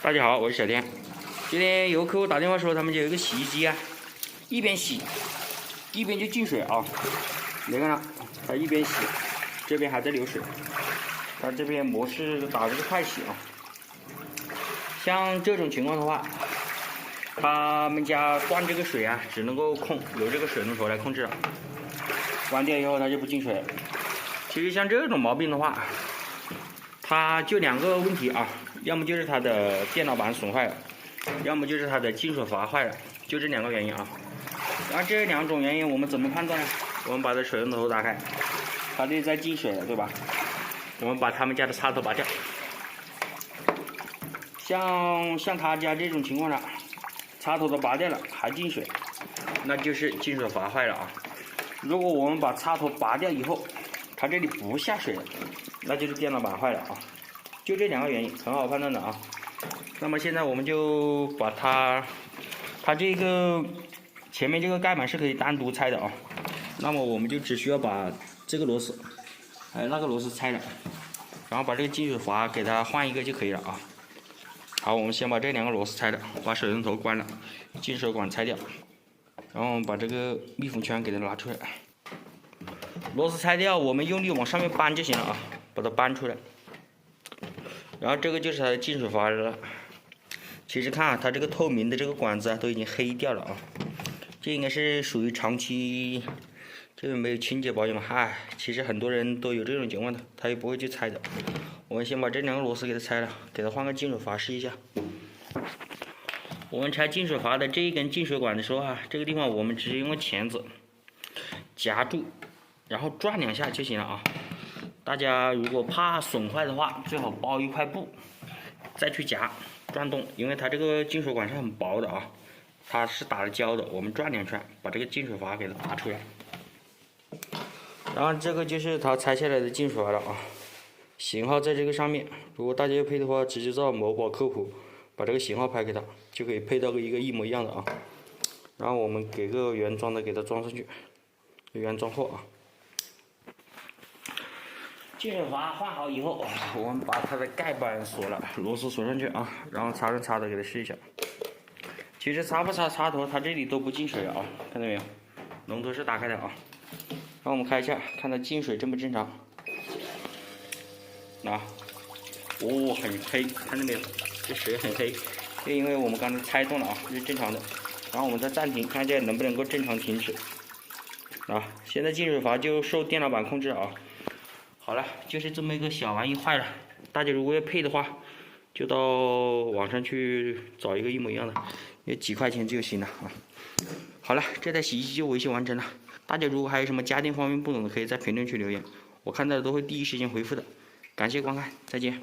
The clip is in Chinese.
大家好，我是小天。今天有客户打电话说他们家有一个洗衣机啊，一边洗一边就进水啊。你看了，它一边洗，这边还在流水。它这边模式打这个快洗啊。像这种情况的话，他们家断这个水啊，只能够由这个水龙头来控制了。关掉以后它就不进水了。其实像这种毛病的话，它就两个问题啊，要么就是它的电脑板损坏了，要么就是它的进水阀坏了，就这两个原因啊。然后这两种原因我们怎么判断呢？我们把这水龙头打开，它这里在进水了，对吧？我们把他们家的插头拔掉。像他家这种情况呢，插头都拔掉了还进水，那就是进水阀坏了啊。如果我们把插头拔掉以后，它这里不下水了，那就是电脑板坏了啊。就这两个原因，很好判断的啊。那么现在我们就把它这个前面这个盖板是可以单独拆的啊。那么我们就只需要把这个螺丝还有那个螺丝拆了，然后把这个进水阀给它换一个就可以了啊。好，我们先把这两个螺丝拆了，把水龙头关了，进水管拆掉，然后我们把这个密封圈给它拿出来。螺丝拆掉，我们用力往上面扳就行了啊，把它扳出来。然后这个就是它的进水阀了。其实看啊，它这个透明的这个管子啊，都已经黑掉了啊。这应该是属于长期这个没有清洁保养嘛。嗨，其实很多人都有这种情况的，他也不会去拆的。我们先把这两个螺丝给它拆了，给它换个进水阀试一下。我们拆进水阀的这一根进水管的时候啊，这个地方我们直接用个钳子夹住，然后转两下就行了啊。大家如果怕损坏的话，最好包一块布，再去夹转动，因为它这个进水管是很薄的啊，它是打了胶的。我们转两圈，把这个进水阀给它拔出来。然后这个就是它拆下来的进水阀了啊，型号在这个上面。如果大家要配的话，直接到某宝客服把这个型号拍给他，就可以配到一个一模一样的啊。然后我们给个原装的给它装上去，原装货啊。进水阀换好以后，我们把它的盖板锁了，螺丝锁上去啊，然后插上插头给它试一下。其实插不插插头，它这里都不进水啊，看到没有？龙头是打开的啊。然后我们开一下，看它进水正不正常。啊，哦，很黑，看到没有？这水很黑，就因为我们刚才拆动了啊，这是正常的。然后我们再暂停，看一下能不能够正常停止。啊，现在进水阀就受电脑板控制啊。好了，就是这么一个小玩意坏了，大家如果要配的话，就到网上去找一个一模一样的，有几块钱就行了啊。好了，这台洗衣机就维修完成了。大家如果还有什么家电方面不懂的，可以在评论区留言，我看到的都会第一时间回复的。感谢观看，再见。